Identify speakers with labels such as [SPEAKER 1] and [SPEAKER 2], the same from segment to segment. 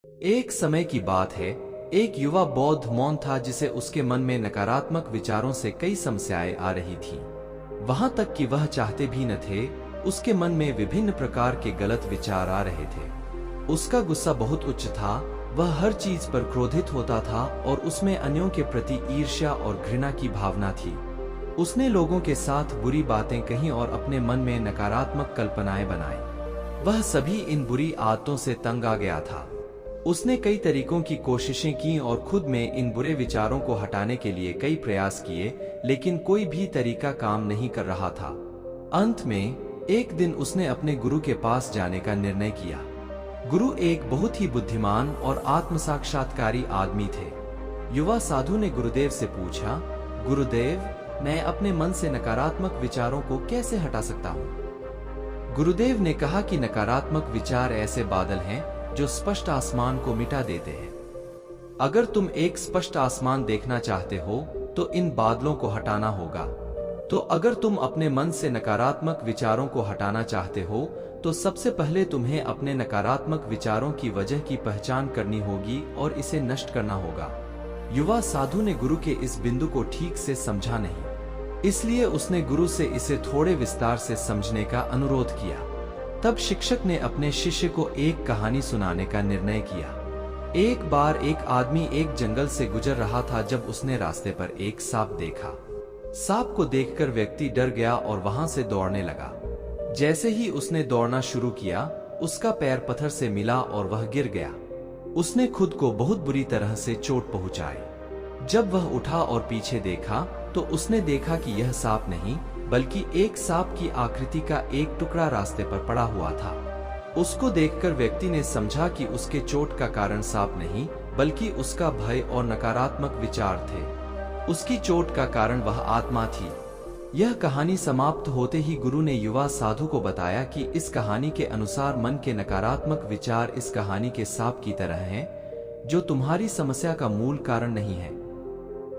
[SPEAKER 1] एक समय की बात है, एक युवा बौद्ध मौन था जिसे उसके मन में नकारात्मक विचारों से कई समस्याएं आ रही थीं। वहां तक कि वह चाहते भी न थे, उसके मन में विभिन्न प्रकार के गलत विचार आ रहे थे। उसका गुस्सा बहुत उच्च था, वह हर चीज पर क्रोधित होता था और उसमें अन्यों के प्रति ईर्ष्या और घृणा की भावना थी। उसने लोगों के साथ बुरी बातें कहीं और अपने मन में नकारात्मक कल्पनाएं बनाई। वह सभी इन बुरी आदतों से तंग आ गया था। उसने कई तरीकों की कोशिशें की और खुद में इन बुरे विचारों को हटाने के लिए कई प्रयास किए, लेकिन कोई भी तरीका काम नहीं कर रहा था। अंत में एक दिन उसने अपने गुरु के पास जाने का निर्णय किया। गुरु एक बहुत ही बुद्धिमान और आत्मसाक्षात्कारी आदमी थे। युवा साधु ने गुरुदेव से पूछा, गुरुदेव, मैं अपने मन से नकारात्मक विचारों को कैसे हटा सकता हूँ? गुरुदेव ने कहा कि नकारात्मक विचार ऐसे बादल हैं जो स्पष्ट आसमान को मिटा देते हैं। अगर तुम एक स्पष्ट आसमान देखना चाहते हो तो इन बादलों को हटाना होगा। तो अगर तुम अपने मन से नकारात्मक विचारों को हटाना चाहते हो तो सबसे पहले तुम्हें अपने नकारात्मक विचारों की वजह की पहचान करनी होगी और इसे नष्ट करना होगा। युवा साधु ने गुरु के इस बिंदु को ठीक से समझा नहीं, इसलिए उसने गुरु से इसे थोड़े विस्तार से समझने का अनुरोध किया। तब शिक्षक ने अपने शिष्य को एक कहानी सुनाने का निर्णय किया। एक बार एक आदमी एक जंगल से गुजर रहा था जब उसने रास्ते पर एक सांप देखा। सांप को देखकर व्यक्ति डर गया और वहां से दौड़ने लगा। जैसे ही उसने दौड़ना शुरू किया, उसका पैर पत्थर से मिला और वह गिर गया। उसने खुद को बहुत बुरी तरह से चोट पहुंचाई। जब वह उठा और पीछे देखा तो उसने देखा कि यह सांप नहीं बल्कि एक सांप की आकृति का एक टुकड़ा रास्ते पर पड़ा हुआ था। उसको देखकर व्यक्ति ने समझा कि उसके चोट का कारण सांप नहीं बल्कि उसका भय और नकारात्मक विचार थे। उसकी चोट का कारण वह आत्मा थी। यह कहानी समाप्त होते ही गुरु ने युवा साधु को बताया कि इस कहानी के अनुसार मन के नकारात्मक विचार इस कहानी के सांप की तरह हैं, जो तुम्हारी समस्या का मूल कारण नहीं है,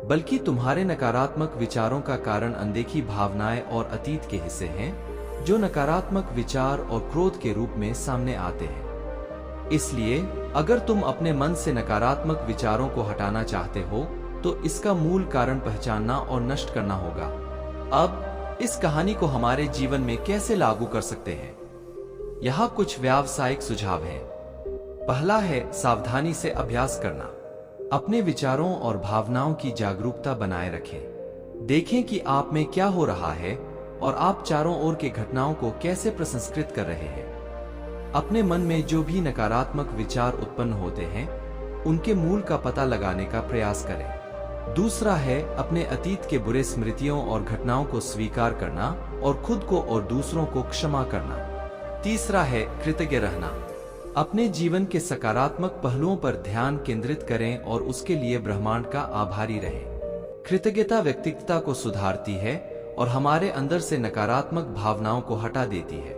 [SPEAKER 1] बल्कि तुम्हारे नकारात्मक विचारों का कारण अनदेखी भावनाएं और अतीत के हिस्से हैं, जो नकारात्मक विचार और क्रोध के रूप में सामने आते हैं। इसलिए अगर तुम अपने मन से नकारात्मक विचारों को हटाना चाहते हो तो इसका मूल कारण पहचानना और नष्ट करना होगा। अब इस कहानी को हमारे जीवन में कैसे लागू कर सकते हैं? यहाँ कुछ व्यावसायिक सुझाव हैं। पहला है सावधानी से अभ्यास करना। अपने विचारों और भावनाओं की जागरूकता बनाए रखें। देखें कि आप में क्या हो रहा है और आप चारों ओर के घटनाओं को कैसे प्रसंस्कृत कर रहे हैं। अपने मन में जो भी नकारात्मक विचार उत्पन्न होते हैं, उनके मूल का पता लगाने का प्रयास करें। दूसरा है अपने अतीत के बुरे स्मृतियों और घटनाओं को स्वीकार करना और खुद को और दूसरों को क्षमा करना। तीसरा है कृतज्ञ रहना। अपने जीवन के सकारात्मक पहलुओं पर ध्यान केंद्रित करें और उसके लिए ब्रह्मांड का आभारी रहें। कृतज्ञता व्यक्तित्वता को सुधारती है और हमारे अंदर से नकारात्मक भावनाओं को हटा देती है।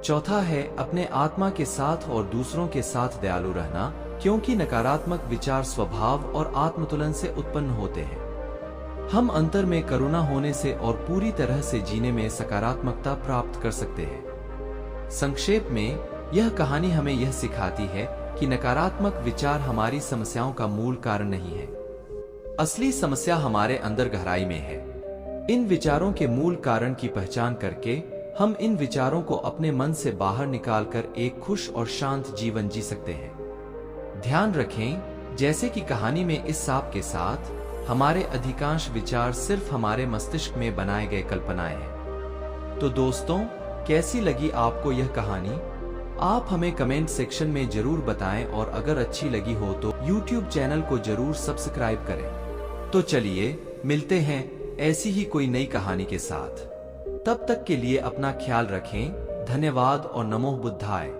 [SPEAKER 1] चौथा है अपने आत्मा के साथ और दूसरों के साथ दयालु रहना, क्योंकि नकारात्मक विचार स्वभाव और आत्मतुलन से उत्पन्न होते हैं। हम अंतर में करुणा होने से और पूरी तरह से जीने में सकारात्मकता प्राप्त कर सकते हैं। संक्षेप में यह कहानी हमें यह सिखाती है कि नकारात्मक विचार हमारी समस्याओं का मूल कारण नहीं है। असली समस्या हमारे अंदर गहराई में है। इन विचारों के मूल कारण की पहचान करके हम इन विचारों को अपने मन से बाहर निकालकर एक खुश और शांत जीवन जी सकते हैं। ध्यान रखें, जैसे कि कहानी में इस सांप के साथ, हमारे अधिकांश विचार सिर्फ हमारे मस्तिष्क में बनाए गए कल्पनाएं हैं। तो दोस्तों, कैसी लगी आपको यह कहानी? आप हमें कमेंट सेक्शन में जरूर बताएं और अगर अच्छी लगी हो तो YouTube चैनल को जरूर सब्सक्राइब करें। तो चलिए मिलते हैं ऐसी ही कोई नई कहानी के साथ। तब तक के लिए अपना ख्याल रखें। धन्यवाद और नमो बुद्धाय।